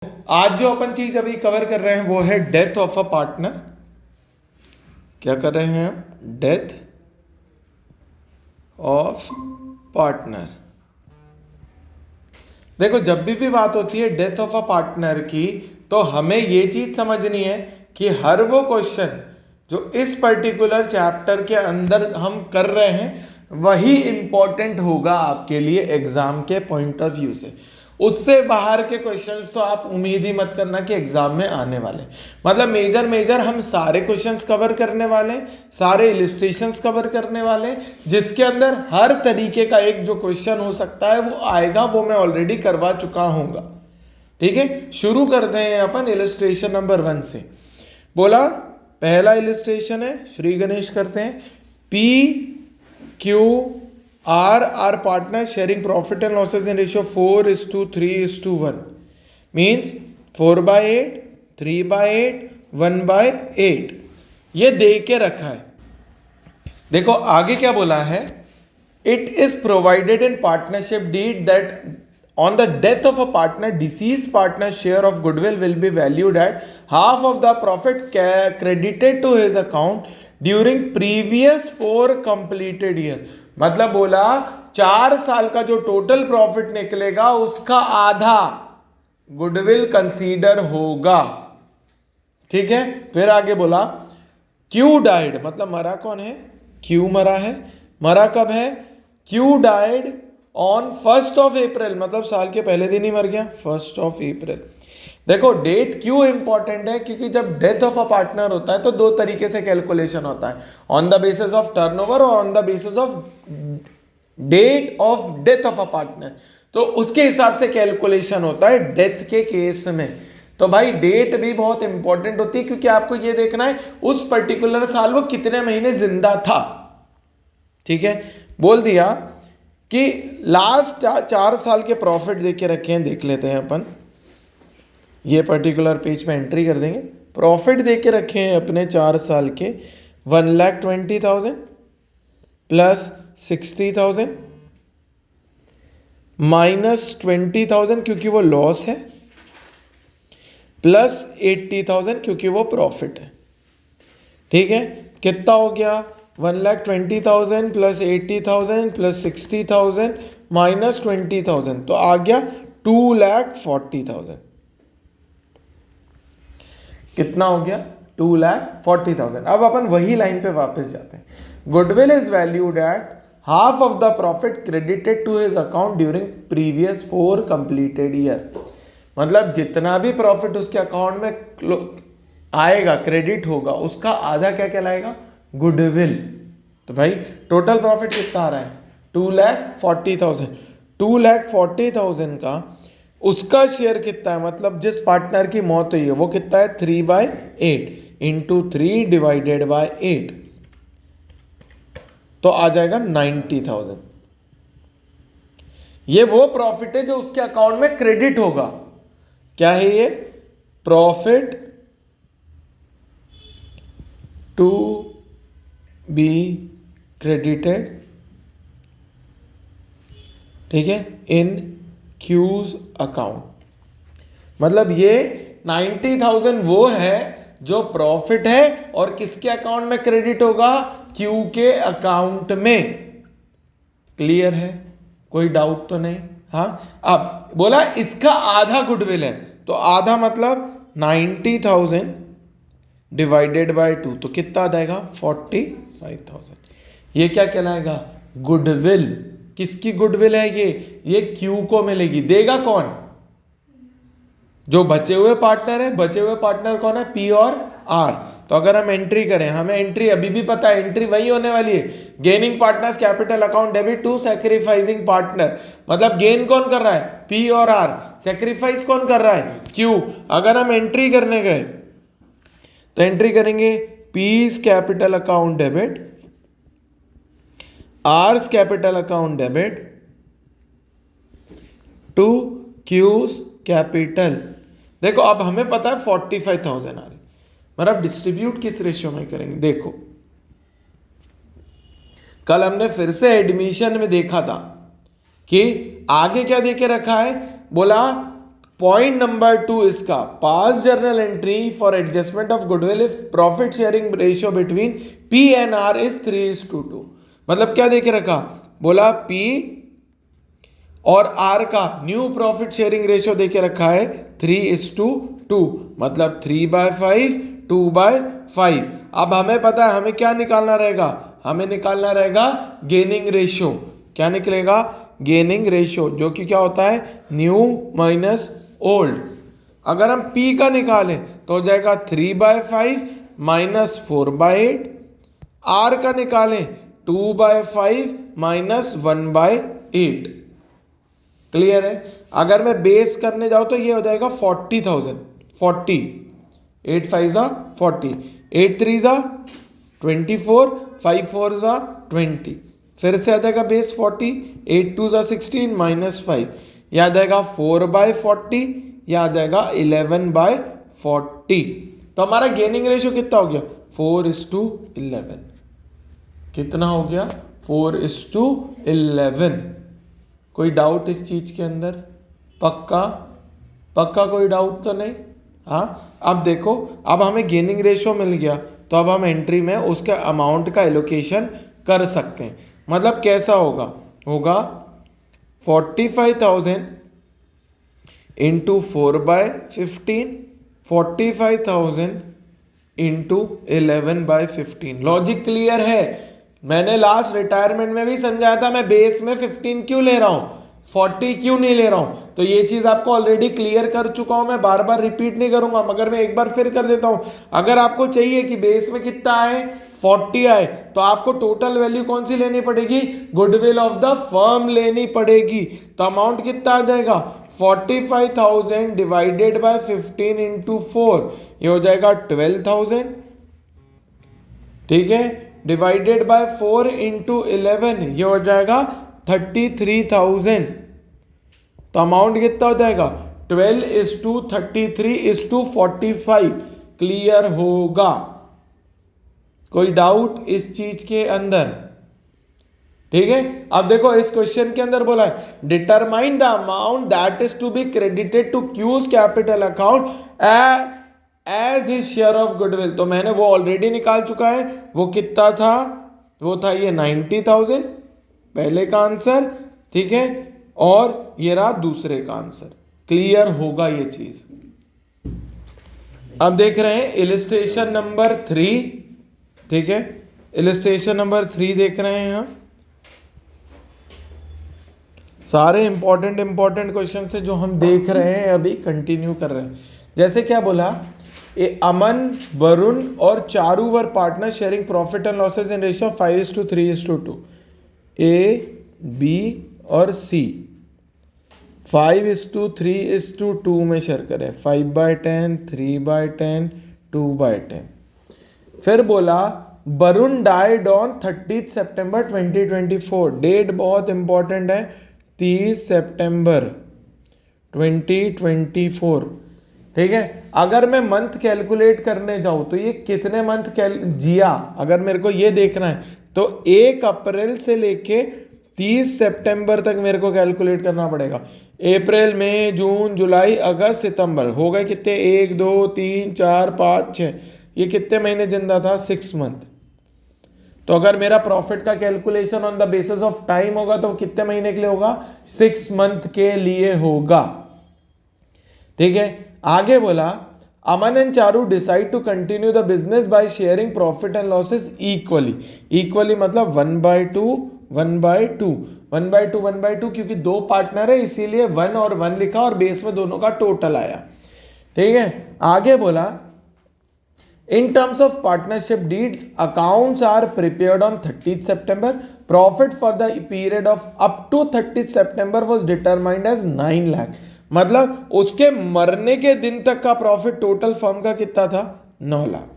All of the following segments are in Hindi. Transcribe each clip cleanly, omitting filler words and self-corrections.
आज जो अपन चीज अभी कवर कर रहे हैं वो है डेथ ऑफ अ पार्टनर। क्या कर रहे हैं हम? Death of partner. देखो, जब भी बात होती है डेथ ऑफ अ पार्टनर की, तो हमें ये चीज समझनी है कि हर वो क्वेश्चन जो इस पर्टिकुलर चैप्टर के अंदर हम कर रहे हैं वही इंपॉर्टेंट होगा आपके लिए एग्जाम के पॉइंट ऑफ व्यू से। उससे बाहर के क्वेश्चंस तो आप उम्मीद ही मत करना कि एग्जाम में आने वाले। मतलब मेजर हम सारे क्वेश्चंस कवर करने वाले, सारे इलिस्ट्रेशंस कवर करने वाले, जिसके अंदर हर तरीके का एक जो क्वेश्चन हो सकता है वो आएगा, वो मैं ऑलरेडी करवा चुका हूँगा। ठीक है, शुरू करते हैं अपन इलिस्ट्रेशन नंबर 1 से। बोला पहला इलिस्ट्रेशन है, श्री गणेश करते हैं। P Q R R partner sharing profit and losses in ratio 4:3:1 means 4/8, 3/8, 1/8। ये दे के रखा है। देखो आगे क्या बोला है, it is provided in partnership deed that on the death of a partner, deceased partner's share of goodwill will be valued at half of the profit credited to his account during previous 4 completed year। मतलब बोला 4 साल का जो टोटल प्रॉफिट निकलेगा उसका आधा गुडविल कंसीडर होगा। ठीक है, फिर आगे बोला क्यू डाइड, मतलब मरा कौन है? क्यू मरा है। मरा कब है? Q died on 1st of April, मतलब साल के पहले दिन ही मर गया, 1st of April। देखो डेट क्यों इंपॉर्टेंट है, क्योंकि जब डेथ ऑफ अ पार्टनर होता है तो 2 तरीके से कैलकुलेशन होता है, on the basis of turnover और on the basis of date of death of a partner. तो उसके हिसाब से कैलकुलेशन होता है डेथ के केस में। तो भाई डेट भी बहुत इंपॉर्टेंट होती है, क्योंकि आपको यह देखना है उस पर्टिकुलर साल वो कितने महीने जिंदा था। ठीक है, बोल दिया कि लास्ट 4 साल के प्रॉफिट देख के रखे हैं, देख लेते हैं अपन। ये पर्टिकुलर पेज पे एंट्री कर देंगे। प्रॉफिट देख के रखे हैं अपने 4 साल के 1,20,000 प्लस 60,000 माइनस 20,000 क्योंकि वो लॉस है, प्लस 80,000 क्योंकि वो प्रॉफिट है। ठीक है, कितना हो गया? 1,20,000 प्लस 80,000 प्लस 60,000 माइनस 20,000, तो आ गया 2,40,000। कितना हो गया? 2,40,000। अब अपन वही लाइन पे वापस जाते हैं। Goodwill is valued at half of the profit credited to his account during previous 4 completed year. मतलब जितना भी प्रॉफिट उसके अकाउंट में आएगा, क्रेडिट होगा, उसका आधा क्या कहलाएगा? गुडविल। तो भाई टोटल प्रॉफिट कितना आ रहा है? 2,40,000। 2,40,000 का उसका शेयर कितना है, मतलब जिस पार्टनर की मौत हुई है वो कितना है? 3/8 इंटू 3 डिवाइडेड बाय 8, तो आ जाएगा 90,000। ये वो प्रॉफिट है जो उसके अकाउंट में क्रेडिट होगा। क्या है ये? प्रॉफिट टू बी क्रेडिटेड, ठीक है, इन क्यूज अकाउंट। मतलब ये 90,000 वो है जो प्रॉफिट है और किसके अकाउंट में क्रेडिट होगा? क्यू के अकाउंट में। क्लियर है? कोई डाउट तो नहीं? हाँ, अब बोला इसका आधा गुडविल है, तो आधा मतलब 90,000 डिवाइडेड बाय 2, तो कितना आ जाएगा? 45,000। ये क्या कहलाएगा? गुडविल। किसकी गुडविल है ये क्यू को मिलेगी। देगा कौन? जो बचे हुए पार्टनर है। बचे हुए पार्टनर कौन है? पी और आर। तो अगर हम एंट्री करें, हमें एंट्री अभी भी पता है, एंट्री वही होने वाली है, gaining partners capital account debit to sacrificing partner. मतलब गेन कौन कर रहा है? पी और आर। सैक्रिफाइस कौन कर रहा है? क्यू। अगर हम एंट्री करने गए तो एंट्री करेंगे P's capital account debit, R's capital account debit to Q's capital. देखो अब हमें पता है 45,000 आ रही, मतलब डिस्ट्रीब्यूट किस रेशियो में करेंगे? देखो कल हमने फिर से एडमिशन में देखा था कि आगे क्या देके रखा है, बोला पॉइंट नंबर 2 इसका, pass journal entry for adjustment of goodwill if profit sharing ratio between P and R is 3:2। मतलब क्या देके रखा, बोला पी और आर का न्यू प्रॉफिट शेयरिंग रेशियो देके रखा है 3:2, मतलब 3/5 2/5। अब हमें पता है हमें क्या निकालना रहेगा, हमें निकालना रहेगा गेनिंग रेशियो। क्या निकलेगा, गेनिंग रेशियो, जो कि क्या होता है न्यू माइनस ओल्ड। अगर हम P का निकालें तो हो जाएगा 3/5 माइनस 4/8। R का निकालें 2/5 माइनस 1/8। क्लियर है। अगर मैं बेस करने जाऊं तो ये हो जाएगा 40,000। 40, 8 5 40, 8 3 24, 5 4 20। फिर से आ जाएगा बेस 40, 8 2 16 माइनस 5, यह आ जाएगा 4/40, यह आ जाएगा 11/40। तो हमारा गेनिंग रेशियो कितना हो गया, 4:11। कितना हो गया, 4:11। कोई डाउट इस चीज के अंदर, पक्का कोई डाउट तो नहीं। हाँ, अब देखो, अब हमें गेनिंग रेशियो मिल गया तो अब हम एंट्री में उसके अमाउंट का एलोकेशन कर सकते हैं। मतलब कैसा होगा 45,000 इंटू 4/15, 45,000 इंटू 11/15। लॉजिक क्लियर है। मैंने लास्ट रिटायरमेंट में भी समझाया था, मैं बेस में 15 क्यों ले रहा हूं, 40 क्यों नहीं ले रहा हूं। तो ये चीज आपको ऑलरेडी क्लियर कर चुका हूं, मैं बार बार रिपीट नहीं करूंगा, मगर मैं एक बार फिर कर देता हूं। अगर आपको चाहिए कि बेस में कितना आए, 40 आए, तो आपको टोटल वैल्यू कौन सी लेनी पड़ेगी, गुडविल ऑफ द फर्म लेनी पड़ेगी। तो अमाउंट कितना आ जाएगा, 45,000 डिवाइडेड बाय 15 इंटू 4, ये हो जाएगा 12,000। ठीक है, डिवाइडेड बाय 4 इंटू 11, ये हो जाएगा 33,000। तो अमाउंट कितना हो जाएगा, 12:33:45। क्लियर होगा, कोई डाउट इस चीज के अंदर। ठीक है, अब देखो इस क्वेश्चन के अंदर बोला है determine the amount that is to be credited to Q's capital account as his share of goodwill. तो मैंने वो ऑलरेडी निकाल चुका है, वो कितना था, वो था ये 90,000 पहले का आंसर। ठीक है, और ये रहा दूसरे का आंसर। क्लियर होगा ये चीज। अब देख रहे हैं इलिस्ट्रेशन नंबर 3। ठीक है, इलिस्ट्रेशन नंबर 3 देख रहे हैं हम। सारे इंपॉर्टेंट क्वेश्चन से जो हम देख रहे हैं अभी कंटिन्यू कर रहे हैं। जैसे क्या बोला, अमन, वरुण और Charu were partner sharing profit and losses in ratio 5:3:2। A, B और सी 5:3:2 में शेयर करें, 5/10, 3/10, 2/10। फिर बोला Varun died on 30 September 2024। Date बहुत इंपॉर्टेंट है, 30 सितंबर 2024। ठीक है, अगर मैं मंथ कैलकुलेट करने जाऊं तो ये कितने मंथ जिया, अगर मेरे को ये देखना है तो 1 अप्रैल से लेके 30 सितंबर तक मेरे को कैलकुलेट करना पड़ेगा। अप्रैल, मई, जून, जुलाई, अगस्त, सितंबर, हो गए कितने, 1 2 3 4 5 6, ये कितने महीने जिंदा था, 6 मंथ। तो अगर मेरा प्रॉफिट का calculation on the basis of time होगा तो कितने महीने के लिए होगा, 6 मंथ के लिए होगा। ठीक है, आगे बोला Aman and Charu decide to continue the business by sharing profit and losses equally मतलब 1/2 1/2 1/2 1/2, क्योंकि 2 पार्टनर है इसीलिए 1 और 1 लिखा और बेस में दोनों का टोटल आया। ठीक है, आगे बोला in terms of partnership deeds accounts are prepared on 30 September. Profit for the period of up to 30 September was determined as 9 lakh. मतलब उसके मरने के दिन तक का प्रॉफिट टोटल फर्म का कितना था, 9 लाख।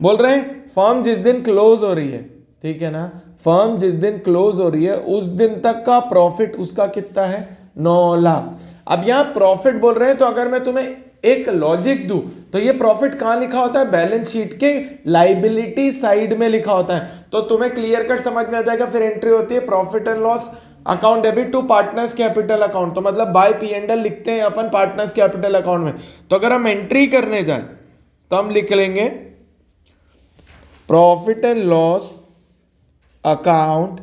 बोल रहे हैं फर्म जिस दिन क्लोज हो रही है, ठीक है ना, फर्म जिस दिन क्लोज हो रही है उस दिन तक का प्रॉफिट उसका कितना है, 9 लाख। अब यहां प्रॉफिट बोल रहे हैं तो अगर मैं तुम्हें एक लॉजिक दूं तो ये प्रॉफिट कहां लिखा होता है, बैलेंस शीट के लाइबिलिटी साइड में लिखा होता है। तो तुम्हें क्लियर कट समझ में आ जाएगा। फिर एंट्री होती है profit and loss account debit to partners capital account, तो मतलब बाय P&L लिखते हैं अपन पार्टनर्स कैपिटल अकाउंट में। तो अगर हम एंट्री करने जाए तो हम लिख लेंगे प्रॉफिट एंड लॉस अकाउंट,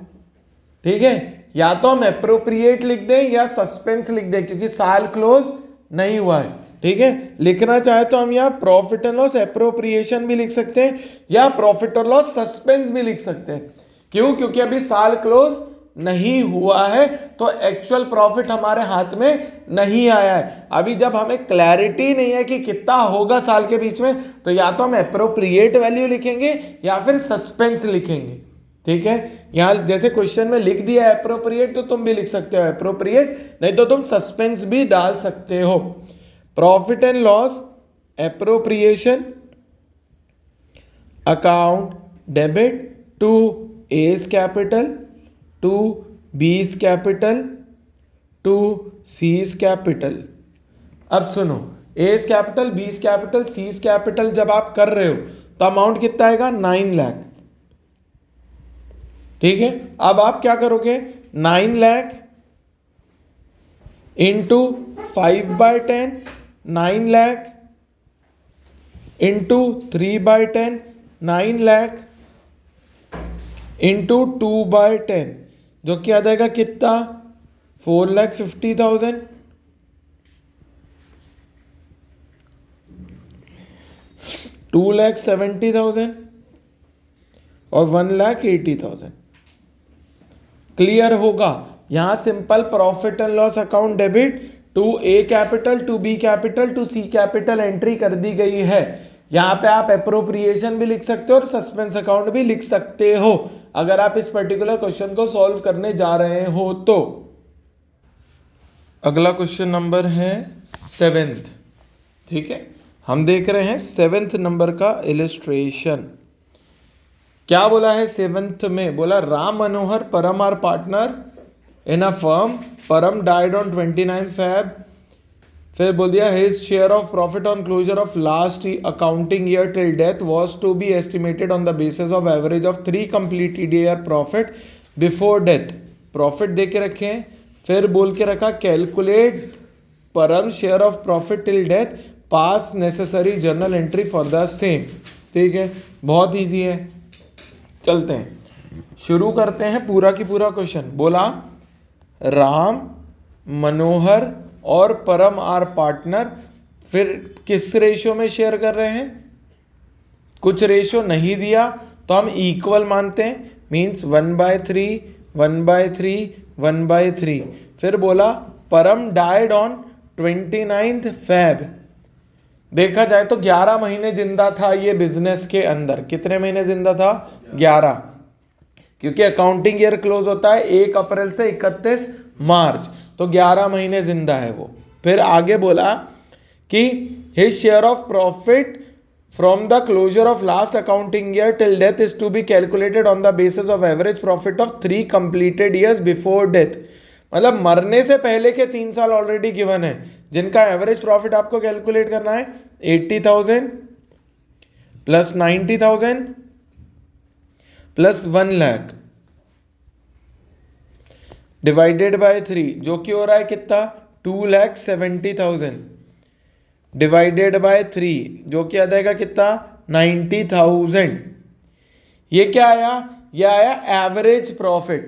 ठीक है। या तो हम एप्रोप्रिएट लिख दें या सस्पेंस लिख दें, क्योंकि साल क्लोज नहीं हुआ है, ठीक है। लिखना चाहे तो हम यहाँ प्रॉफिट एंड लॉस एप्रोप्रिएशन भी लिख सकते हैं या प्रॉफिट और लॉस सस्पेंस भी लिख सकते हैं। क्यों? क्योंकि अभी साल क्लोज नहीं हुआ है, तो एक्चुअल प्रॉफिट हमारे हाथ में नहीं आया है। अभी जब हमें क्लैरिटी नहीं है कि कितना होगा साल के बीच में, तो या तो हम एप्रोप्रिएट वैल्यू लिखेंगे या फिर सस्पेंस लिखेंगे, ठीक है। यहां जैसे क्वेश्चन में लिख दिया एप्रोप्रिएट, तो तुम भी लिख सकते हो एप्रोप्रिएट, नहीं तो तुम सस्पेंस भी डाल सकते हो। Profit and loss appropriation account debit to A's capital to B's capital to C's capital. अब सुनो, A's capital, B's capital, C's capital जब आप कर रहे हो तो अमाउंट कितना आएगा? 9 लाख, ठीक है। अब आप क्या करोगे? 9 lakh into 5/10, 9 lakh into 3/10, 9 lakh into 2/10, जो क्या आ जाएगा कितना? 4,50,000। 2,70,000 और 1,80,000। क्लियर होगा? यहां simple profit and loss account debit to A capital to B capital to C capital entry कर दी गई है। यहां पे आप एप्रोप्रिएशन भी लिख सकते हो और सस्पेंस अकाउंट भी लिख सकते हो, अगर आप इस पर्टिकुलर क्वेश्चन को सॉल्व करने जा रहे हो तो। अगला क्वेश्चन नंबर है 7th, ठीक है। हम देख रहे हैं 7th नंबर का इलिस्ट्रेशन। क्या बोला है 7th में? बोला Ram Manohar Param are partner in a firm, Param died on 29 Feb। फिर बोल दिया his share of profit on closure of last accounting year till death was to be estimated on the basis of average of 3 completed year profit before death. Profit दे के रखे हैं, फिर बोल के रखा calculate Param share of profit till death, pass necessary journal entry for the same, ठीक है। बहुत ईजी है, चलते हैं शुरू करते हैं पूरा की पूरा क्वेश्चन। बोला राम मनोहर और परम आर पार्टनर, फिर किस रेशियो में शेयर कर रहे हैं? कुछ रेशियो नहीं दिया तो हम इक्वल मानते हैं, मींस 1/3 1/3 1/3। फिर बोला परम डाइड ऑन 29 Feb। देखा जाए तो 11 महीने जिंदा था ये बिजनेस के अंदर। कितने महीने जिंदा था? 11, क्योंकि अकाउंटिंग ईयर क्लोज होता है 1 अप्रैल से 31 मार्च, तो 11 महीने जिंदा है वो। फिर आगे बोला कि his share of profit from the closure of last accounting year till death is to be calculated on the basis of average profit of 3 completed years before death. मतलब मरने से पहले के 3 साल ऑलरेडी गिवन है, जिनका एवरेज प्रॉफिट आपको कैलकुलेट करना है 80,000 plus 90,000 plus 1 lakh divided by 3, जो कि हो रहा है कितना? 2,70,000 डिवाइडेड बाय 3, जो कि आ जाएगा कितना? 90,000। ये क्या आया? ये आया एवरेज प्रॉफिट,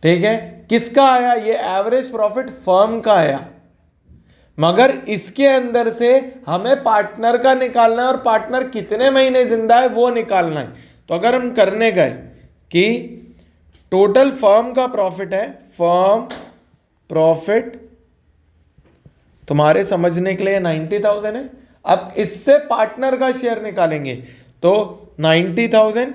ठीक है। किसका आया? ये एवरेज प्रॉफिट फर्म का आया, मगर इसके अंदर से हमें पार्टनर का निकालना है और पार्टनर कितने महीने जिंदा है वो निकालना है। तो अगर हम करने गए कि टोटल फर्म का प्रॉफिट है, फर्म प्रॉफिट तुम्हारे समझने के लिए 90,000 है। अब इससे पार्टनर का शेयर निकालेंगे तो 90,000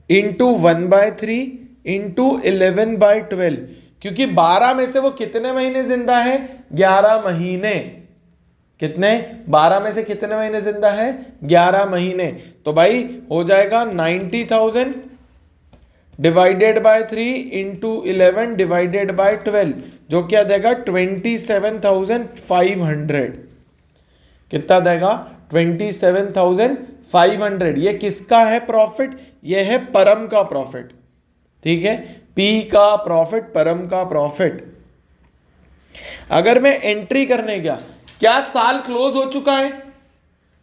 इंटू 1/3 इंटू 11/12, क्योंकि 12 में से वो कितने महीने जिंदा है? 11 महीने। कितने? 12 में से कितने महीने जिंदा है? 11 महीने। तो भाई हो जाएगा 90,000 divided by 3 into 11 divided by 12, जो क्या देगा? 27,500। कितना देगा? 27,500। ये किसका है प्रॉफिट? ये है परम का प्रॉफिट, ठीक है। पी का प्रॉफिट, परम का प्रॉफिट। अगर मैं एंट्री करने गया, क्या साल क्लोज हो चुका है?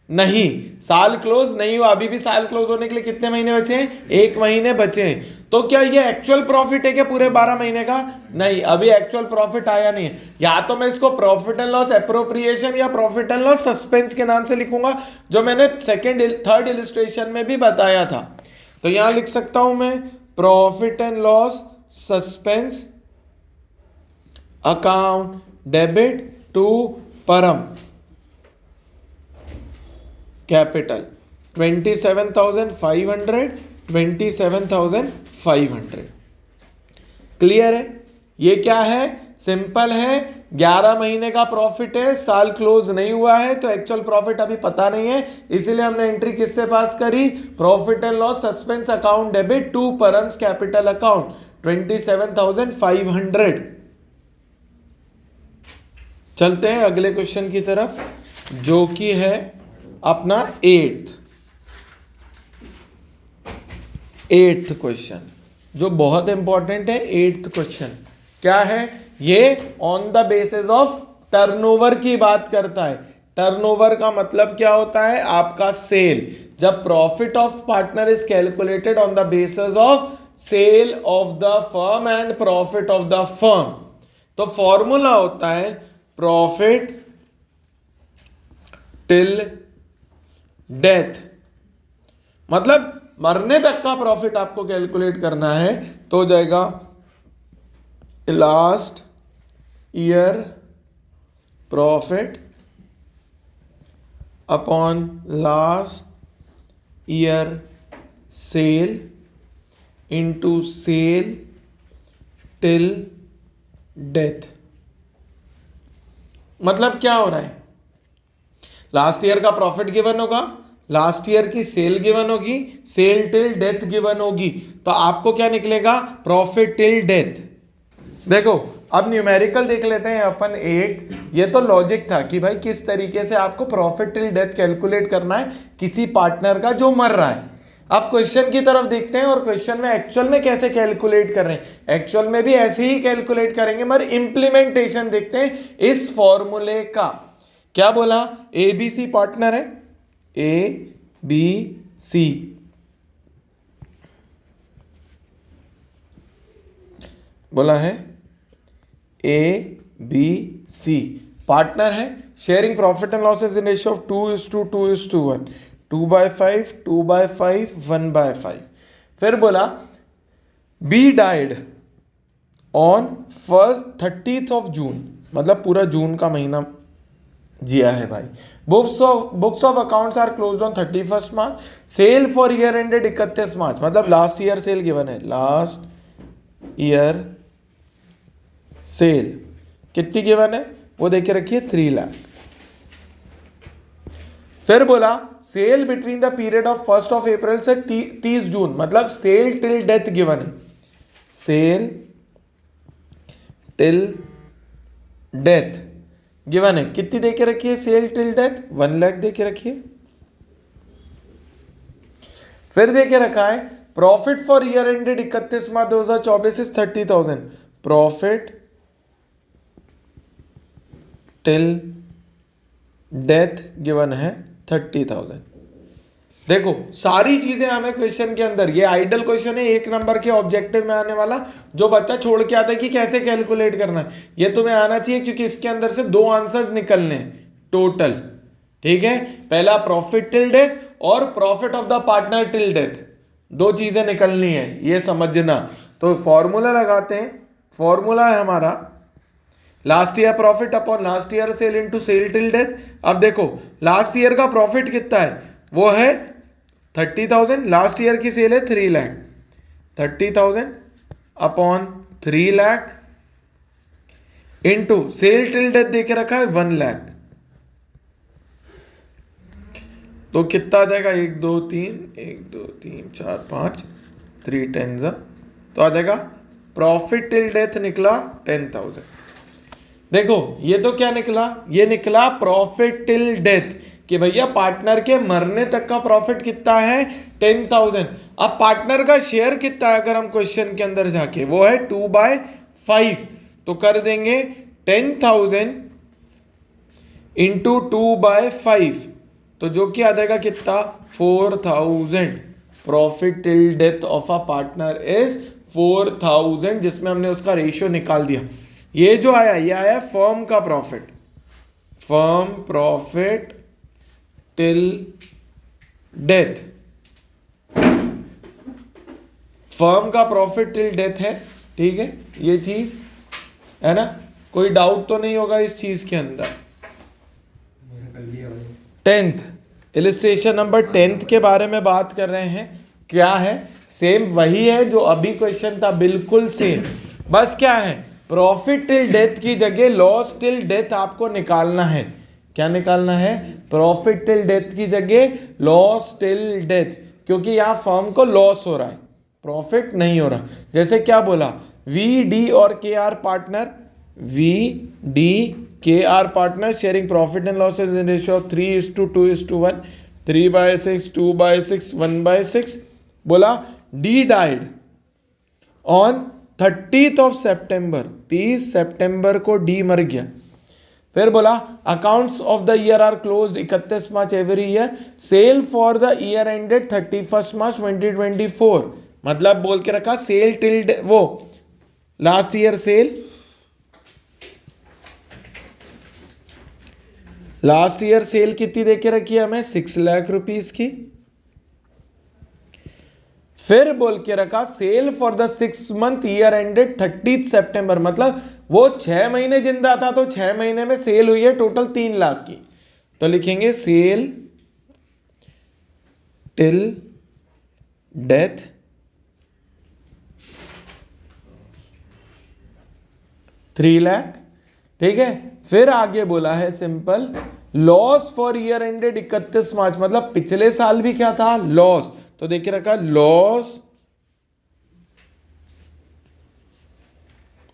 नहीं, साल क्लोज नहीं हुआ। अभी भी साल क्लोज होने के लिए कितने महीने बचे हैं? 1 महीने बचे हैं। तो क्या ये एक्चुअल प्रॉफिट है क्या पूरे 12 महीने का? नहीं, अभी एक्चुअल प्रॉफिट आया नहीं है। या तो मैं इसको प्रॉफिट एंड लॉस एप्रोप्रिएशन या प्रॉफिट एंड लॉस सस्पेंस के नाम से लिखूंगा, जो मैंने थर्ड इलिस्ट्रेशन में भी बताया था। तो यहां लिख सकता हूं मैं profit and loss suspense account debit to Param capital 27,500, 27,500। Clear है? ये क्या है? सिंपल है। 11 महीने का प्रॉफिट है, साल क्लोज नहीं हुआ है, तो एक्चुअल प्रॉफिट अभी पता नहीं है, इसीलिए हमने एंट्री किससे पास करी? Profit and loss suspense account debit to Param's capital account 27,500। चलते हैं अगले क्वेश्चन की तरफ, जो कि है अपना 8th क्वेश्चन, जो बहुत इंपॉर्टेंट है। 8th क्वेश्चन क्या है? ये on the basis of turnover की बात करता है। टर्नओवर का मतलब क्या होता है? आपका सेल। जब profit of partner is calculated on the basis of sale of the firm and profit of the firm, तो फॉर्मूला होता है प्रॉफिट टिल डेथ। मतलब मरने तक का प्रॉफिट आपको कैलकुलेट करना है, तो हो जाएगा last year profit upon last year sale into sale till death. मतलब क्या हो रहा है? लास्ट ईयर का प्रॉफिट गिवन होगा, लास्ट ईयर की सेल गिवन होगी, सेल टिल डेथ गिवन होगी, तो आपको क्या निकलेगा? Profit till death. देखो अब न्यूमेरिकल देख लेते हैं अपन 8। ये तो लॉजिक था कि भाई किस तरीके से आपको प्रॉफिट टिल डेथ कैलकुलेट करना है किसी पार्टनर का जो मर रहा है। अब क्वेश्चन की तरफ देखते हैं, और क्वेश्चन में एक्चुअल में कैसे कैलकुलेट कर रहे हैं। एक्चुअल में भी ऐसे ही कैलकुलेट करेंगे, मगर इंप्लीमेंटेशन देखते हैं इस फॉर्मूले का। क्या बोला? एबीसी पार्टनर है, ए बी सी, बोला है ए बी सी पार्टनर है, sharing profit and losses in ratio of 2:2:1, 2/5, 2/5, 1/5। फिर बोला B died on 30th of June, मतलब पूरा जून का महीना जिया है भाई। Books of accounts are closed on 31st March, sale for year ended 31 March, मतलब लास्ट ईयर सेल गिवन है। लास्ट ईयर सेल कितनी गिवन है वो देखे रखिए, 3 लाख। फिर बोला sale between the period of 1st of April से 30 जून, मतलब सेल टिल डेथ गिवन है। सेल टिल डेथ गिवन है, कितनी देके रखिए? सेल टिल डेथ 1 लाख देके रखिए। फिर देके रखा है profit for year ended 31 March 2024 is 30,000, profit till death given है 30,000। देखो सारी चीजें हमें क्वेश्चन के अंदर, ये आइडल क्वेश्चन है 1 नंबर के ऑब्जेक्टिव में आने वाला, जो बच्चा छोड़ के आता है कि कैसे कैलकुलेट करना है, ये तुम्हें आना चाहिए, क्योंकि इसके अंदर से 2 आंसर्स निकलने टोटल। ठीक है, पहला प्रॉफिट टिल डेथ और profit of the partner till death, 2 चीजें निकलनी है, ये समझना। तो फॉर्मूला लगाते हैं, फॉर्मूला है हमारा last year profit upon last year sale into sale till death. अब देखो लास्ट ईयर का प्रॉफिट कितना है, वो है 30,000, लास्ट ईयर की सेल है 3 lakh, 30,000 upon 3 lakh into sale till death देके रखा है 1 लाख, तो कितना आ जाएगा? 1 2 3 4 5 3 10 तो आ जाएगा प्रॉफिट टिल डेथ निकला 10,000। देखो ये तो क्या निकला? ये निकला प्रॉफिट टिल डेथ, कि भैया पार्टनर के मरने तक का प्रॉफिट कितना है 10,000। अब पार्टनर का शेयर कितना है अगर हम क्वेश्चन के अंदर जाके, वो है 2/5, तो कर देंगे 10,000 इंटू 2/5, तो जो कि आ जाएगा कितना 4,000। Profit till death of a partner is 4,000, जिसमें हमने उसका रेशियो निकाल दिया। ये जो आया ये आया फर्म का profit, firm profit till death, firm का प्रॉफिट टिल डेथ है, ठीक है, ये चीज है ना, कोई डाउट तो नहीं होगा इस चीज के अंदर। 10th इलिस्ट्रेशन नंबर 10th के बारे में बात कर रहे हैं। क्या है, सेम वही है जो अभी क्वेश्चन था, बिल्कुल सेम, बस क्या है प्रॉफिट टिल डेथ की जगह लॉस टिल डेथ आपको निकालना है। क्या निकालना है, प्रॉफिट टिल डेथ की जगह लॉस टिल डेथ, क्योंकि यहां फर्म को लॉस हो रहा है, प्रॉफिट नहीं हो रहा। जैसे क्या बोला, वी डी और K R partner, V D K R partner sharing profit and losses in ratio 3:2:1, 3/6, 2/6, 1/6। बोला D died on 30th September, 30 सितंबर को डी मर गया। फिर बोला accounts of the year are closed 31 March every year, sale for the year ended 31 March 2024, मतलब बोल के रखा सेल टिल वो last year sale, last year sale कितनी देके रखी है हमें 6 लाख रुपीस की। फिर बोल के रखा sale for the 6 month year ended 30 September, मतलब वो 6 महीने जिंदा था तो 6 महीने में सेल हुई है टोटल 3 लाख की, तो लिखेंगे सेल टिल डेथ $3 लाख, ठीक है। फिर आगे बोला है simple loss for year ended 31 March, मतलब पिछले साल भी क्या था लॉस, तो देखिए रखा लॉस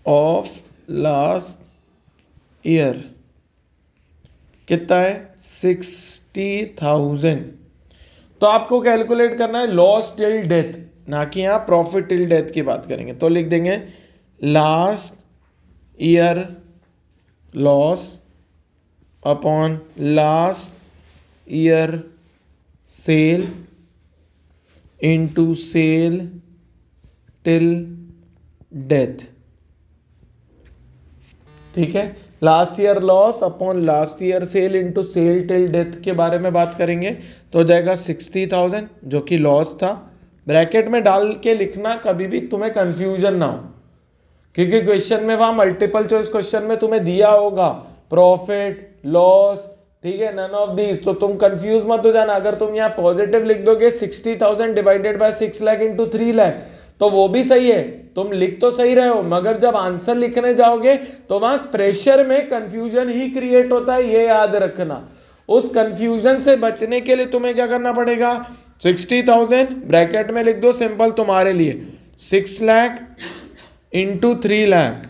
ऑफ लास्ट ईयर कितना है 60,000। तो आपको कैलकुलेट करना है लॉस टिल डेथ, ना कि यहां प्रॉफिट टिल डेथ की बात करेंगे, तो लिख देंगे last year loss upon last year sale into sale till death, ठीक है। Last year loss upon last year sale into sale till death के बारे में बात करेंगे, तो हो जाएगा 60,000 जो कि लॉस था। ब्रैकेट में डाल के लिखना, कभी भी तुम्हें कंफ्यूजन ना हो, क्योंकि क्वेश्चन में वहां मल्टीपल चॉइस क्वेश्चन में तुम्हें दिया होगा प्रॉफिट लॉस, ठीक है, नन ऑफ दीज, तो तुम कंफ्यूज मत हो जाना। अगर तुम यहाँ पॉजिटिव लिख दोगे 60,000 divided by 6 lakh into 3 lakh, तो वो भी सही है, तुम लिख तो सही रहे हो, मगर जब आंसर लिखने जाओगे तो वहां प्रेशर में कंफ्यूजन ही क्रिएट होता है, ये याद रखना। उस कंफ्यूजन से बचने के लिए तुम्हें क्या करना पड़ेगा, 60,000 ब्रैकेट में लिख दो सिंपल तुम्हारे लिए, 6 लाख इंटू 3 लाख,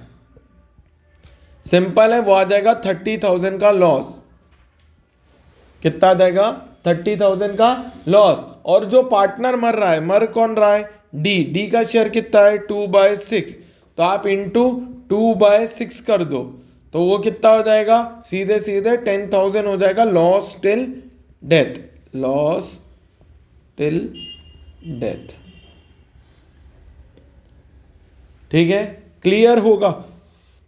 सिंपल है, वो आ जाएगा 30,000 का लॉस। कितना आ जाएगा 30,000 का लॉस। और जो पार्टनर मर रहा है, मर कौन रहा है, डी का शेयर कितना है 2/6, तो आप इंटू 2/6 कर दो, तो वो कितना हो जाएगा सीधे सीधे 10,000 हो जाएगा loss till death, loss till death, ठीक है, क्लियर होगा।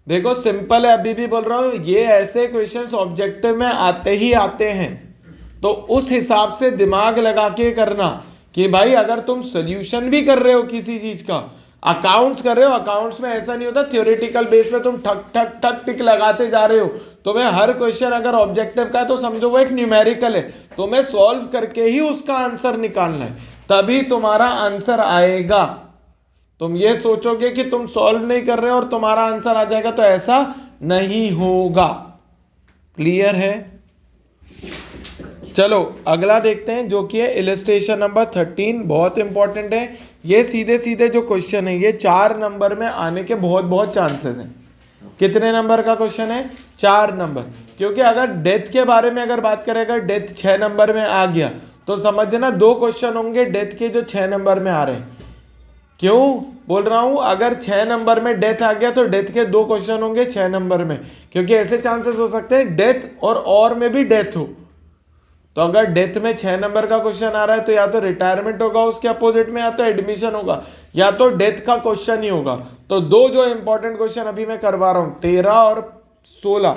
देखो सिंपल है, अभी भी बोल रहा हूं, ये ऐसे क्वेश्चंस ऑब्जेक्टिव में आते ही आते हैं, तो उस हिसाब से दिमाग लगा के करना कि भाई अगर तुम सोल्यूशन भी कर रहे हो किसी चीज का, अकाउंट्स कर रहे हो, अकाउंट्स में ऐसा नहीं होता थ्योरेटिकल बेस पे तुम ठक ठक ठक टिक लगाते जा रहे हो, तुम्हें हर क्वेश्चन अगर ऑब्जेक्टिव का है तो समझो वो एक न्यूमेरिकल है, तुम्हें सॉल्व करके ही उसका आंसर निकालना है, तभी तुम्हारा आंसर आएगा। तुम ये सोचोगे कि तुम सॉल्व नहीं कर रहे हो और तुम्हारा आंसर आ जाएगा, तो ऐसा नहीं होगा। क्लियर है? चलो अगला देखते हैं, जो कि है इलस्ट्रेशन नंबर 13, बहुत इंपॉर्टेंट है। ये सीधे सीधे जो क्वेश्चन है ये 4 नंबर में आने के बहुत बहुत चांसेस हैं। कितने नंबर का क्वेश्चन है? 4 नंबर। क्योंकि अगर डेथ के बारे में अगर बात करें, अगर डेथ 6 नंबर में आ गया तो समझना 2 क्वेश्चन होंगे डेथ के जो 6 नंबर में आ रहे हैं। क्यों बोल रहा हूं, अगर 6 नंबर में डेथ आ गया तो डेथ के 2 क्वेश्चन होंगे 6 नंबर में, क्योंकि ऐसे चांसेस हो सकते हैं डेथ और में भी डेथ हो। तो अगर डेथ में 6 नंबर का क्वेश्चन आ रहा है तो या तो रिटायरमेंट होगा उसके अपोजिट में, या तो एडमिशन होगा, या तो डेथ का क्वेश्चन ही होगा। तो 2 जो इंपॉर्टेंट क्वेश्चन अभी मैं करवा रहा हूं, 13 और 16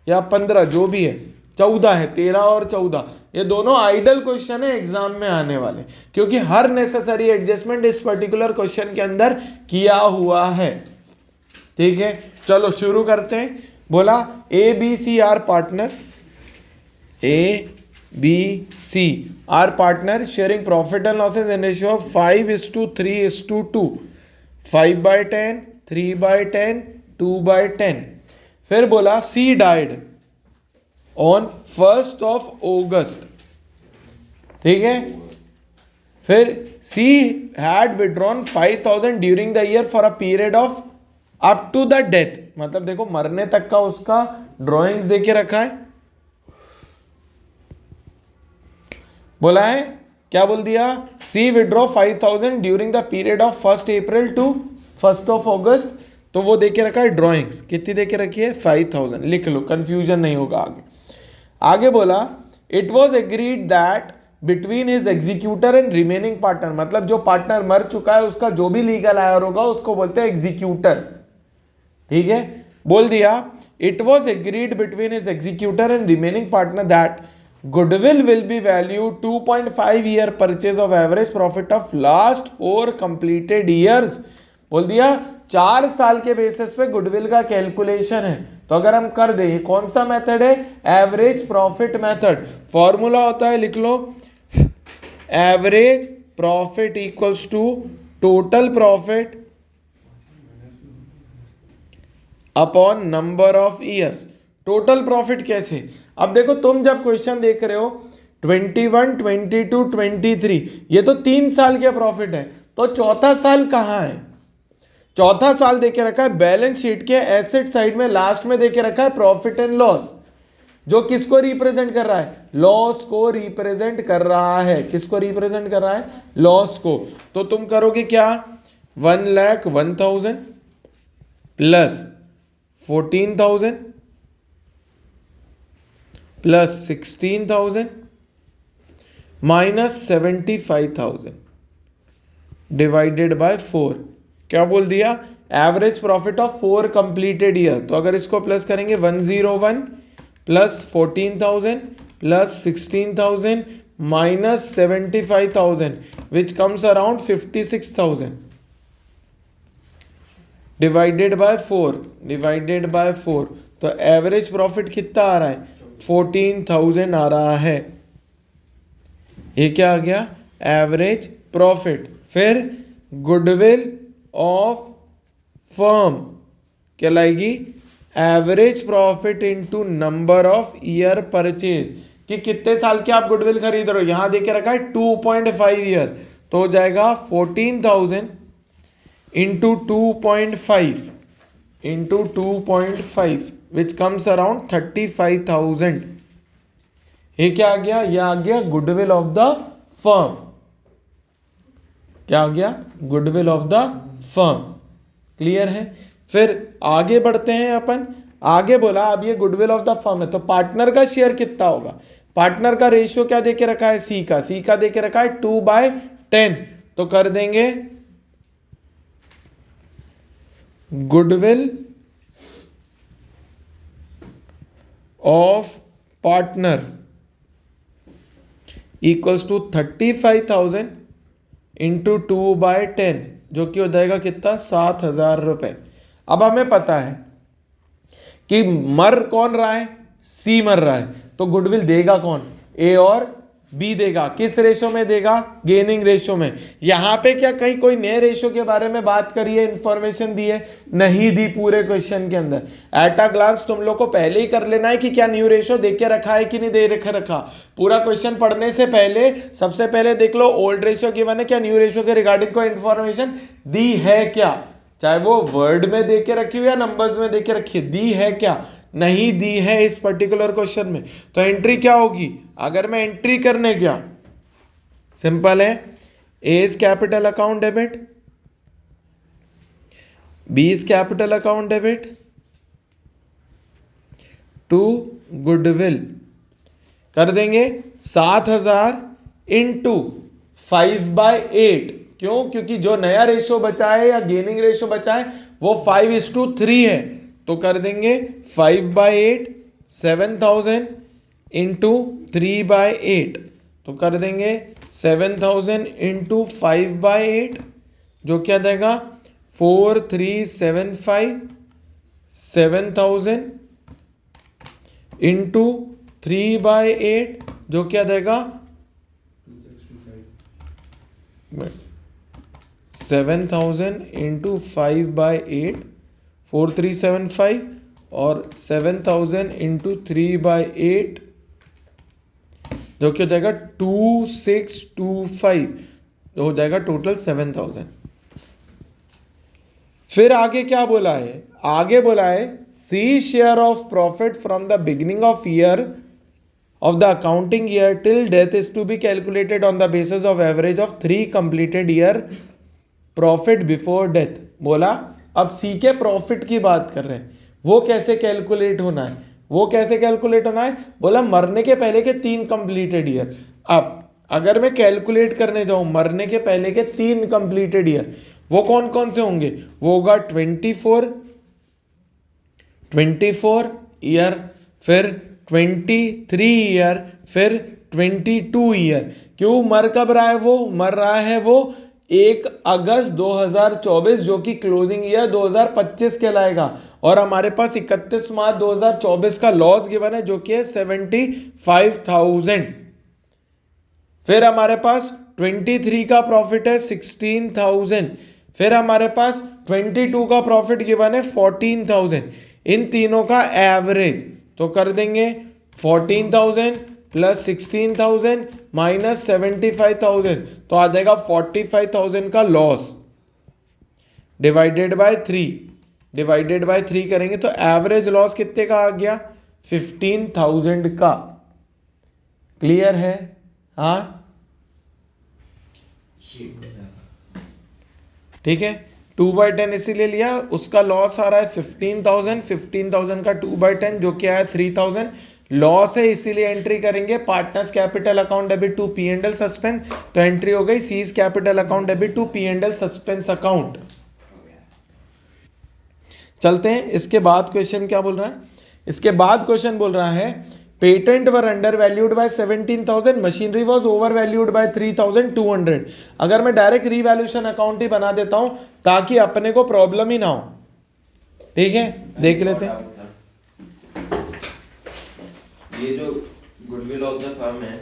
या 15 जो भी है, 14 है, 13 और 14, ये दोनों आइडल क्वेश्चन है एग्जाम में आने वाले, क्योंकि हर नेसेसरी एडजस्टमेंट इस पर्टिकुलर क्वेश्चन के अंदर किया हुआ है। ठीक है, चलो शुरू करते हैं। बोला A B C are partner, A B C are partner sharing profit and losses in ratio of 5:3:2, 5/10, 3/10, 2/10। फिर बोला C died on 1st of August, ठीक है। फिर C had withdrawn 5,000 during the year for a period of up to the death, मतलब देखो मरने तक का उसका ड्रॉइंग्स देके रखा है। बोला है क्या बोल दिया, C withdraw 5,000 during the period of 1st April to 1st of August, तो वो देके रखा है ड्रॉइंग्स, कितनी देके रखी है 5,000, लिख लो कंफ्यूजन नहीं होगा आगे। आगे बोला it was agreed that between his executor and remaining partner, मतलब जो पार्टनर मर चुका है उसका जो भी लीगल आयर होगा उसको बोलते हैं एग्जीक्यूटर। ठीक है, बोल दिया it was agreed between his executor and remaining partner that goodwill will be value 2.5 year purchase of average profit of last 4 completed years. बोल दिया 4 साल के बेसिस पे गुडविल का कैलकुलेशन है। तो अगर हम कर दें, कौन सा मेथड है, एवरेज प्रॉफिट मेथड। फॉर्मूला होता है, लिख लो, average profit equals to total profit upon number of years. Total profit कैसे, अब देखो तुम जब क्वेश्चन देख रहे हो 21, 22, 23, ये तो 3 साल के प्रॉफिट है, तो चौथा साल कहां है, चौथा साल देके रखा है बैलेंस शीट के एसेट साइड में, लास्ट में देके रखा है प्रॉफिट एंड लॉस, जो किसको रिप्रेजेंट कर रहा है, लॉस को रिप्रेजेंट कर रहा है। किसको रिप्रेजेंट कर रहा है, लॉस को। तो तुम करोगे क्या, 1,01,000 plus 14,000 plus 16,000 minus 75,000 divided by 4। क्या बोल दिया, average profit of 4 completed year. तो अगर इसको प्लस करेंगे 101 plus 14,000 plus 16,000 minus 75,000 which comes around 56,000 divided by 4 तो एवरेज प्रॉफिट कितना आ रहा है, 14,000 आ रहा है। ये क्या आ गया, एवरेज प्रॉफिट। फिर गुडविल ऑफ फर्म कहलाएगी average profit into number of year purchase, कि कितने साल के आप गुडविल खरीद रहे हो, यहां देके रखा है 2.5 ईयर, तो हो जाएगा 14,000 इंटू 2.5 विच कम्स अराउंड 35,000। ये क्या आ गया, ये आ गया गुडविल ऑफ द फर्म। क्या आ गया, goodwill of the firm. Clear है। फिर आगे बढ़ते हैं अपन। आगे बोला अब ये गुडविल ऑफ द फर्म है, तो पार्टनर का शेयर कितना होगा, पार्टनर का रेशियो क्या देके रखा है, सी का देके रखा है 2/10। तो कर देंगे goodwill of partner equals to 35,000 into 2/10, जो कि हो जाएगा कितना, 7,000 रुपए। अब हमें पता है कि मर कौन रहा है, सी मर रहा है, तो गुडविल देगा कौन, ए और बी देगा। किस रेशो में देगा, गेनिंग रेशो में। यहां पे क्या कहीं कोई नए रेशो के बारे में बात करी है, इंफॉर्मेशन दी है, नहीं दी पूरे क्वेश्चन के अंदर। एट अ ग्लांस तुम लोग को पहले ही कर लेना है कि क्या न्यू रेशो दे के रखा है कि नहीं दे रखा। पूरा क्वेश्चन पढ़ने से पहले सबसे पहले देख लो ओल्ड रेशो गिवन है क्या, न्यू रेशो के रिगार्डिंग कोई इंफॉर्मेशन दी है क्या, चाहे वो वर्ड में दे के रखी हो या नंबर्स में दे के रखी है, दी है क्या। नहीं दी है इस पर्टिकुलर क्वेश्चन में, तो एंट्री क्या होगी? अगर मैं एंट्री करने गया, सिंपल है, A is capital account debit, B is capital account debit to goodwill, कर देंगे 7,000 इंटू 5/8। क्यों? क्योंकि जो नया रेशो बचा है या गेनिंग रेशो बचा है वो 5:3 है, तो कर देंगे 5/8, 7,000 इंटू 3/8, तो कर देंगे 7,000 इंटू 5/8, जो क्या देगा 4,375, 7,000 इंटू 3/8, जो क्या देगा 7,000 इंटू 5/8, 4,375, और 7,000 इंटू 3/8, जो क्या हो जाएगा 2,625, जो हो जाएगा टोटल 7,000। फिर आगे क्या बोला है? आगे बोला है C share of profit from the beginning of year of the accounting year till death is to be calculated on the basis of average of 3 completed year profit before death। बोला अब सी के प्रॉफिट की बात कर रहे हैं, वो कैसे कैलकुलेट होना है? वो कैसे कैलकुलेट होना है? बोला मरने के पहले के 3 कंप्लीटेड ईयर। अब अगर मैं कैलकुलेट करने जाऊं मरने के पहले के 3 कंप्लीटेड ईयर, वो कौन कौन से होंगे? वो होगा 24 ईयर, फिर 23 ईयर, फिर 22 ईयर। क्यों मर कब रहा है? वो मर रहा है वो 1 अगस्त 2024, जो कि क्लोजिंग ईयर 2025 कहलाएगा, और हमारे पास 31 मार्च 2024 का लॉस गिवन है जो कि है 75,000। फिर हमारे पास 23 का प्रॉफिट है 16,000, फिर हमारे पास 22 का प्रॉफिट गिवन है 14,000। इन तीनों का एवरेज तो कर देंगे 14,000 प्लस 16,000 माइनस 75,000, तो आ जाएगा 45,000 का लॉस, डिवाइडेड बाय 3 करेंगे तो एवरेज लॉस कितने का आ गया? 15,000 का। क्लियर है? हाँ ठीक है। 2/10 इसीलिए लिया, उसका लॉस आ रहा है 15,000 का 2/10 जो क्या है 3,000 लॉस है, इसीलिए एंट्री करेंगे partners capital account debit to P&L suspense, तो एंट्री हो गई C's capital account debit to P&L suspense account. चलते हैं, इसके बाद क्वेश्चन क्या बोल रहा है? इसके बाद क्वेश्चन बोल रहा है patent were under valued bye 17,000, machinery was over valued bye 3,200। अगर मैं डायरेक्ट रीवैल्यूएशन अकाउंट ही बना देता हूं ताकि अपने को प्रॉब्लम ही ना हो, ठीक है, देख लेते हैं। ये जो गुडविल ऑफ द फर्म है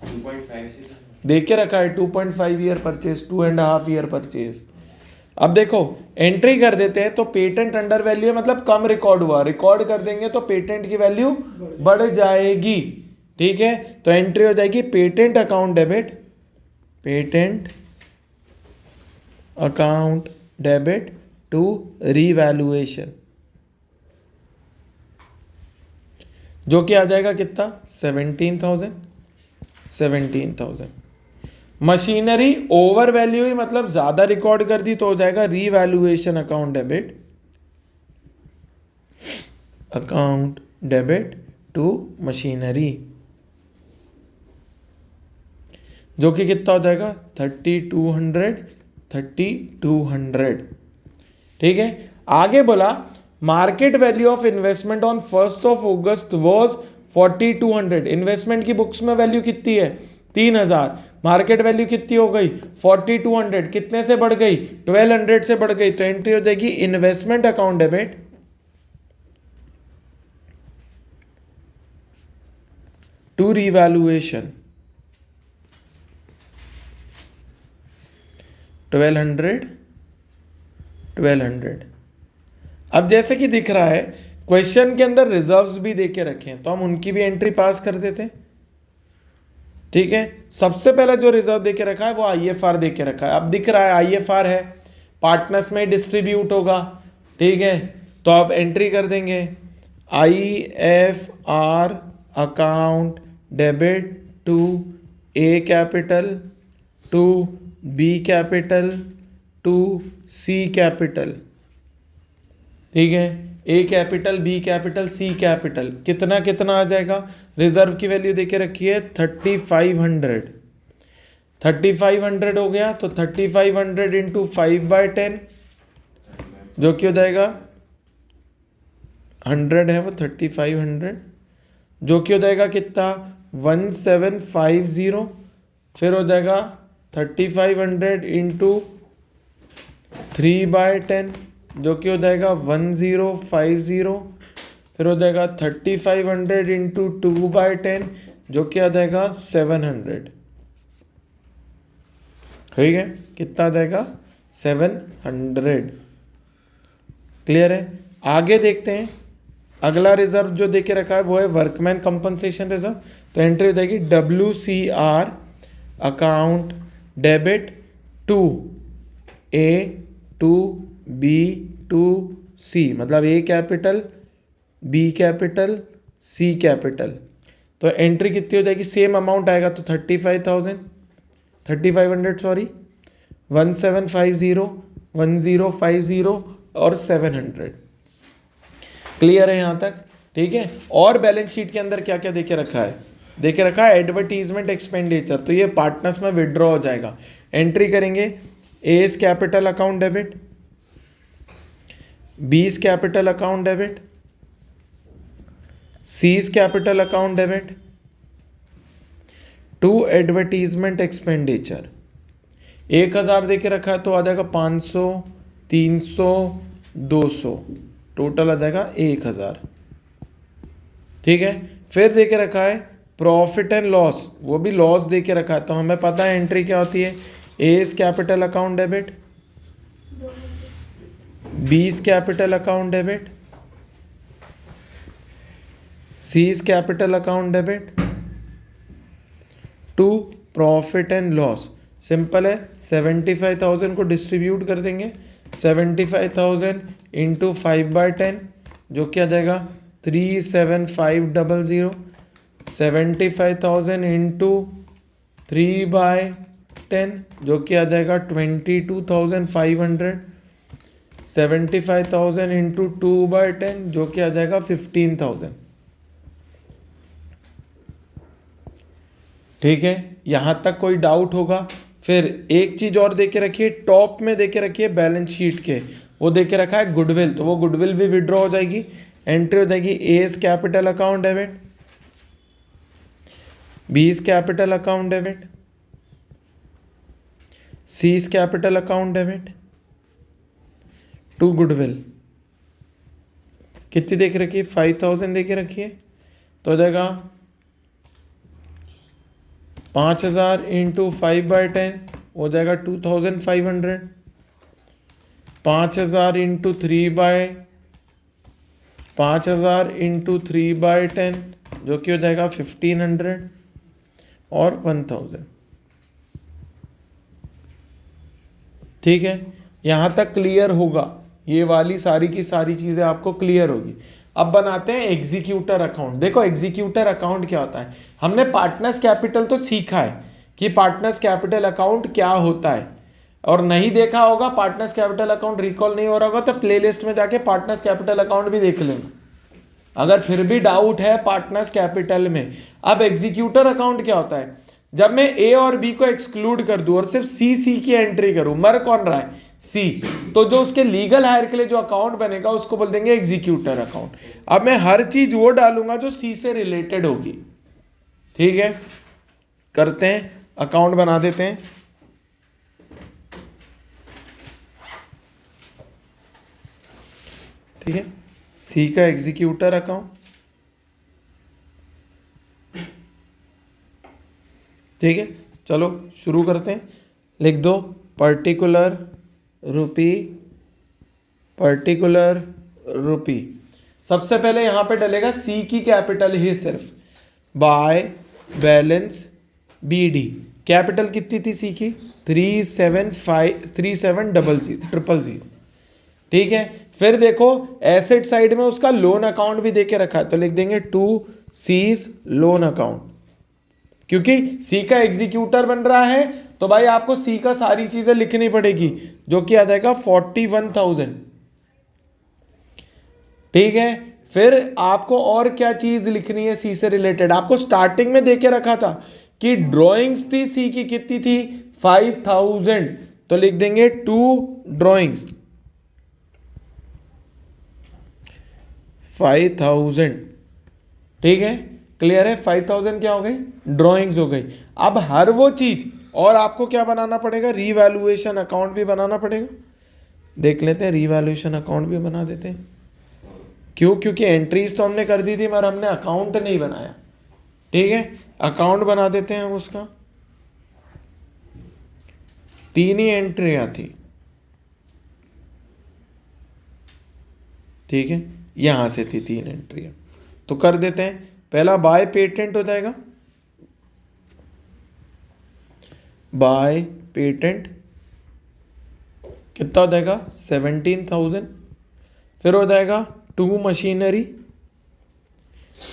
2.5 से देख के रखा है 2.5 ईयर परचेज, 2.5 ईयर परचेज। अब देखो एंट्री कर देते हैं, तो पेटेंट अंडर वैल्यू है मतलब कम रिकॉर्ड हुआ, रिकॉर्ड कर देंगे तो पेटेंट की वैल्यू बढ़ जाएगी, ठीक है। तो एंट्री हो जाएगी patent account debit, patent account debit to revaluation, जो कि आ जाएगा कितना 17,000। मशीनरी ओवर वैल्यू ही मतलब ज्यादा रिकॉर्ड कर दी तो हो जाएगा revaluation account debit to machinery, जो कि कितना हो जाएगा 3,200। ठीक है। आगे बोला market value of investment on 1 August was 4,200। Investment की बुक्स में वैल्यू कितनी है 3,000, मार्केट वैल्यू कितनी हो गई 4,200, कितने से बढ़ गई 1,200 से बढ़ गई, तो एंट्री हो जाएगी investment account debit to revaluation 1,200। अब जैसे कि दिख रहा है क्वेश्चन के अंदर रिजर्व्स भी देके रखे हैं तो हम उनकी भी एंट्री पास कर देते हैं, ठीक है। सबसे पहला जो रिजर्व देके रखा है वो IFR देके रखा है। अब दिख रहा है IFR है, पार्टनर्स में डिस्ट्रीब्यूट होगा, ठीक है, तो आप एंट्री कर देंगे IFR account debit to A capital to B capital to C capital, ठीक है, ए कैपिटल, बी कैपिटल, सी कैपिटल, कितना कितना आ जाएगा? रिजर्व की वैल्यू देके रखी है 3500, 3500 हो गया तो 3500 इंटू 5/10 जो कि हो जाएगा 100 है वो 3500 जो कि हो जाएगा कितना 1750, फिर हो जाएगा 3500 इंटू 3/10 जो कि हो जाएगा 1050, फिर हो जाएगा 3500 इंटू 2/10 जो कि आ जाएगा 700, ठीक है, कितना आ जाएगा 700। क्लियर है? आगे देखते हैं, अगला रिजर्व जो देके रखा है वो है वर्कमैन कंपनसेशन रिजर्व। तो एंट्री हो जाएगी WCR account debit to A to B to C, मतलब A capital, B capital, C capital. तो एंट्री कितनी हो जाएगी? सेम अमाउंट आएगा तो 3500 सॉरी, 1750, 1050 और 700। क्लियर है यहाँ तक? ठीक है। और बैलेंस शीट के अंदर क्या क्या देके रखा है? देके रखा है एडवर्टीजमेंट एक्सपेंडिचर, तो ये पार्टनर्स में विड्रॉ हो जाएगा। एंट्री करेंगे A's capital account debit, B's capital account debit, C's capital account debit to advertisement expenditure. 1000 देके रखा है तो आ जाएगा 500, 300, 200, टोटल आ जाएगा 1000। ठीक है। फिर देके रखा है प्रॉफिट एंड लॉस, वो भी लॉस देके रखा है, तो हमें पता है एंट्री क्या होती है। A's capital account debit, B's capital account debit, C's capital account debit to profit and loss. Simple है, 75,000 को डिस्ट्रीब्यूट कर देंगे, 75,000 इंटू 5/10 जो क्या जाएगा 37500, 75,000 इंटू 3/10 जो कि आ जाएगा 22,500, 75,000 इंटू 2/10 जो कि आ जाएगा 15,000। ठीक है, यहां तक कोई डाउट होगा? फिर एक चीज और देके रखिए, टॉप में देके रखिए बैलेंस शीट के, वो देके रखा है गुडविल, तो वो गुडविल भी विड्रॉ हो जाएगी। एंट्री हो जाएगी A's capital account debit, B's capital account debit, C's capital account debit to goodwill. कितनी देख रखिए? 5000 देके रखिए, तो हो जाएगा 5000 इंटू 5/10 हो जाएगा 2500, 5000 इंटू 5000 इंटू 3/10 जो कि हो जाएगा 1500 और 1000। ठीक है, यहां तक क्लियर होगा? ये वाली सारी की सारी चीजें आपको क्लियर होगी। अब बनाते हैं एग्जीक्यूटर अकाउंट। देखो एग्जीक्यूटर अकाउंट क्या होता है, हमने पार्टनर्स कैपिटल तो सीखा है कि पार्टनर्स कैपिटल अकाउंट क्या होता है, और नहीं देखा होगा पार्टनर्स कैपिटल अकाउंट, रिकॉल नहीं हो रहा होगा तो प्लेलिस्ट में जाके पार्टनर्स कैपिटल अकाउंट भी देख लेना, अगर फिर भी डाउट है पार्टनर्स कैपिटल में। अब एग्जीक्यूटर अकाउंट क्या होता है? जब मैं ए और बी को एक्सक्लूड कर दूं और सिर्फ सी की एंट्री करूं, मर कौन रहा है? सी, तो जो उसके लीगल हायर के लिए जो अकाउंट बनेगा उसको बोल देंगे एग्जीक्यूटर अकाउंट। अब मैं हर चीज वो डालूंगा जो सी से रिलेटेड होगी। ठीक है, करते हैं, अकाउंट बना देते हैं। ठीक है, सी का एग्जीक्यूटर अकाउंट। ठीक है, चलो शुरू करते हैं। लिख दो पर्टिकुलर रुपी। सबसे पहले यहां पे डलेगा सी की कैपिटल ही सिर्फ, बाय बैलेंस BD। कैपिटल कितनी थी सी की? 3700। ठीक है। फिर देखो एसेट साइड में उसका लोन अकाउंट भी देके रखा है, तो लिख देंगे टू सीज लोन अकाउंट, क्योंकि सी का एग्जीक्यूटर बन रहा है तो भाई आपको सी का सारी चीजें लिखनी पड़ेगी, जो कि आ जाएगा 41,000। ठीक है। फिर आपको और क्या चीज लिखनी है सी से रिलेटेड, आपको स्टार्टिंग में देके रखा था कि ड्राइंग्स थी सी की, कितनी थी 5,000, तो लिख देंगे टू ड्राइंग्स 5,000। ठीक है, क्लियर है। 5,000 क्या हो गई, ड्राइंग्स हो गई। अब हर वो चीज, और आपको क्या बनाना पड़ेगा, रीवैल्यूएशन अकाउंट भी बनाना पड़ेगा। देख लेते हैं, रीवैल्यूएशन अकाउंट भी बना देते हैं। क्यों, क्योंकि एंट्रीज तो हमने कर दी थी मगर हमने अकाउंट नहीं बनाया। ठीक है, अकाउंट बना देते हैं हम उसका। 3 ही एंट्रियां थी। ठीक है, यहां से थी 3 एंट्रियां, तो कर देते हैं। पहला बाय पेटेंट हो जाएगा, बाय पेटेंट कितना हो जाएगा 17,000। फिर हो जाएगा टू मशीनरी,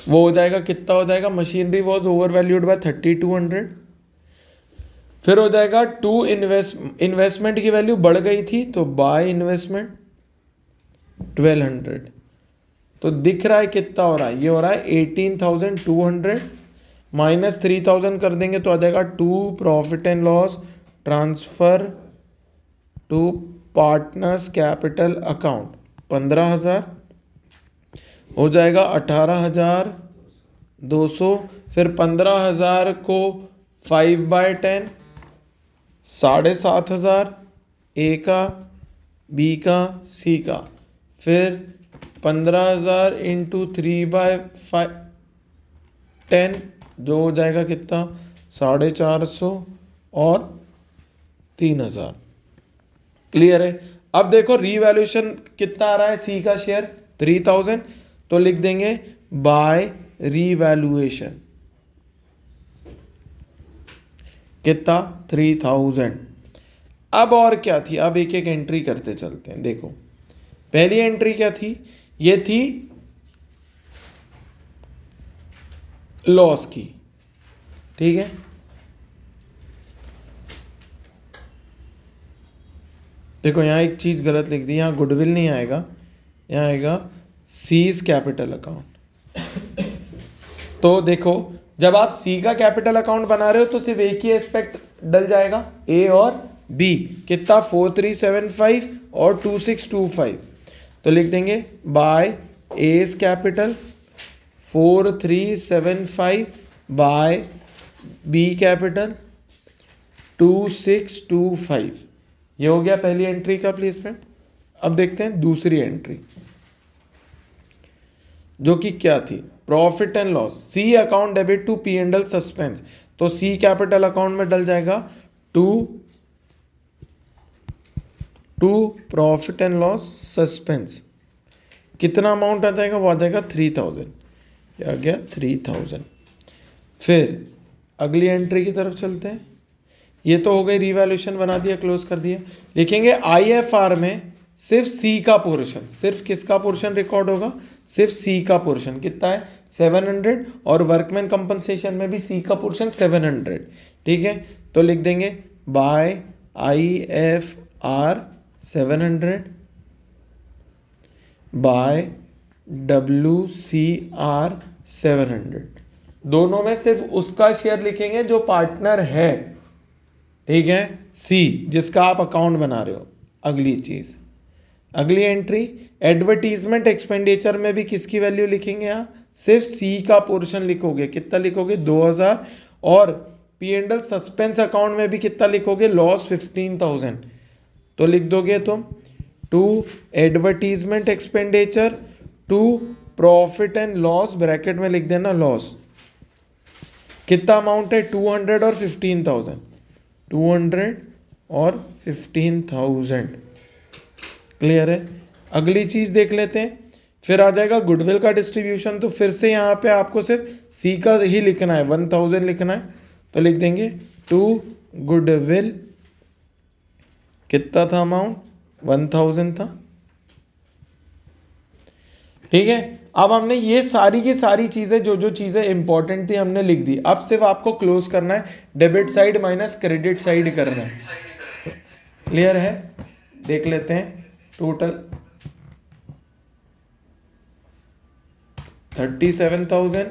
वो हो जाएगा कितना हो जाएगा, machinery was over valued bye 3,200। फिर हो जाएगा टू इन्वेस्टमेंट की वैल्यू बढ़ गई थी तो बाय इन्वेस्टमेंट 1,200। तो दिख रहा है कितना हो रहा है, ये हो रहा है 18,200 माइनस 3,000 कर देंगे तो आ जाएगा to profit and loss transfer to partners capital account 15,000 हो जाएगा 18,200। फिर 15,000 को 5/10 7,500 ए का, बी का, सी का। फिर 15,000 इंटू 3/10 जो हो जाएगा कितना 450 और 3,000। क्लियर है। अब देखो रीवैल्यूएशन कितना आ रहा है, सी का शेयर 3,000, तो लिख देंगे बाय रीवैल्यूएशन कितना 3,000। अब और क्या थी, अब एक एक एंट्री करते चलते हैं। देखो पहली एंट्री क्या थी, ये थी लॉस की। ठीक है, देखो यहां एक चीज गलत लिख दी, यहां गुडविल नहीं आएगा, यहां आएगा सीज कैपिटल अकाउंट। तो देखो जब आप सी का कैपिटल अकाउंट बना रहे हो तो सिर्फ एक ही एस्पेक्ट डल जाएगा, ए और बी। कितना 4,375 और 2,625, तो लिख देंगे by S capital 4,375 by B capital 2,625। ये हो गया पहली एंट्री का प्लेसमेंट। अब देखते हैं दूसरी एंट्री, जो कि क्या थी, profit and loss C account debit to P and L suspense. तो सी कैपिटल अकाउंट में डल जाएगा to profit and loss suspense. कितना अमाउंट आ जाएगा, वो आ जाएगा 3,000। ये आ गया 3,000। फिर अगली एंट्री की तरफ चलते हैं। ये तो हो गई, रीवैल्यूएशन बना दिया, क्लोज कर दिया। लिखेंगे आईएफआर में सिर्फ सी का पोर्शन, सिर्फ किसका पोर्शन रिकॉर्ड होगा, सिर्फ सी का पोर्शन कितना है 700, और वर्कमैन कंपनसेशन में भी सी का पोर्शन 700। ठीक है, तो लिख देंगे बाय आईएफआर 700 बाय WCR 700। दोनों में सिर्फ उसका शेयर लिखेंगे जो पार्टनर है। ठीक है, सी जिसका आप अकाउंट बना रहे हो। अगली चीज, अगली एंट्री एडवर्टीजमेंट एक्सपेंडिचर में भी किसकी वैल्यू लिखेंगे, यहाँ सिर्फ सी का पोर्शन लिखोगे। कितना लिखोगे 2,000, और P and L suspense account में भी कितना लिखोगे, लॉस 15,000। तो लिख दोगे तुम to advertisement expenditure to profit and loss, bracket में लिख देना लॉस। कितना अमाउंट है 200 और 15,000, 200 और 15,000। क्लियर है। अगली चीज देख लेते हैं। फिर आ जाएगा गुडविल का डिस्ट्रीब्यूशन। तो फिर से यहाँ पे आपको सिर्फ सी का ही लिखना है, 1,000 लिखना है। तो लिख देंगे टू गुडविल, कितना था अमाउंट 1,000 था, ठीक है, अब हमने ये सारी की सारी चीजें जो जो चीजें इंपॉर्टेंट थी हमने लिख दी। अब सिर्फ आपको क्लोज करना है, debit side minus credit side करना है। क्लियर है? देख लेते हैं total 37,000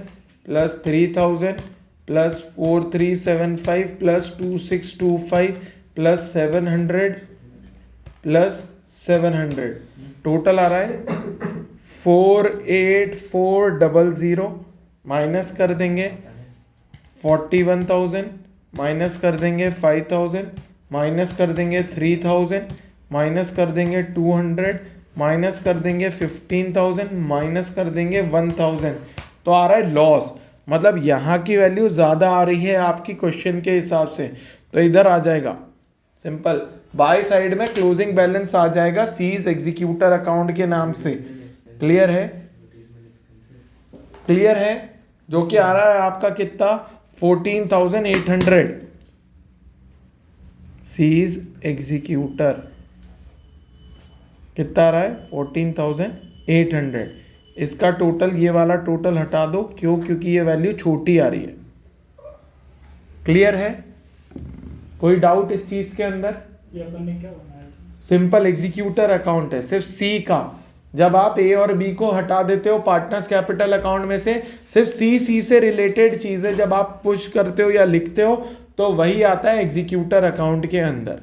plus 3,000 plus 4,375 plus 2,625 plus 700 plus 700, total आ रहा है 4,8400। माइनस कर देंगे 41,000, माइनस कर देंगे 5,000, माइनस कर देंगे 3,000, माइनस कर देंगे 200, माइनस कर देंगे 15,000, माइनस कर देंगे 1,000। तो आ रहा है लॉस, मतलब यहाँ की वैल्यू ज़्यादा आ रही है आपकी क्वेश्चन के हिसाब से, तो इधर आ जाएगा सिंपल बाय साइड में क्लोजिंग बैलेंस आ जाएगा सीज एग्जीक्यूटर अकाउंट के नाम से। क्लियर है? क्लियर है? जो कि आ रहा है आपका कितना 14,800 सीज एग्जीक्यूटर कितना आ रहा है 14,800। इसका टोटल ये वाला टोटल हटा दो, क्यों? क्योंकि ये वैल्यू छोटी आ रही है। क्लियर है? कोई डाउट इस चीज के अंदर? ये अपन ने क्या बनाया था? सिंपल एग्जीक्यूटर अकाउंट है, सिर्फ सी का। जब आप ए और बी को हटा देते हो पार्टनर्स कैपिटल अकाउंट में से, सिर्फ सी से रिलेटेड चीजें जब आप पुश करते हो या लिखते हो तो वही आता है एग्जीक्यूटर अकाउंट के अंदर।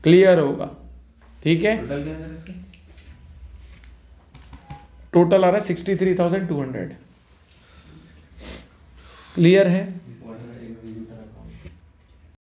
क्लियर होगा? ठीक है, टोटल क्या है इसके? टोटल आ रहा है 63,200। क्लियर है?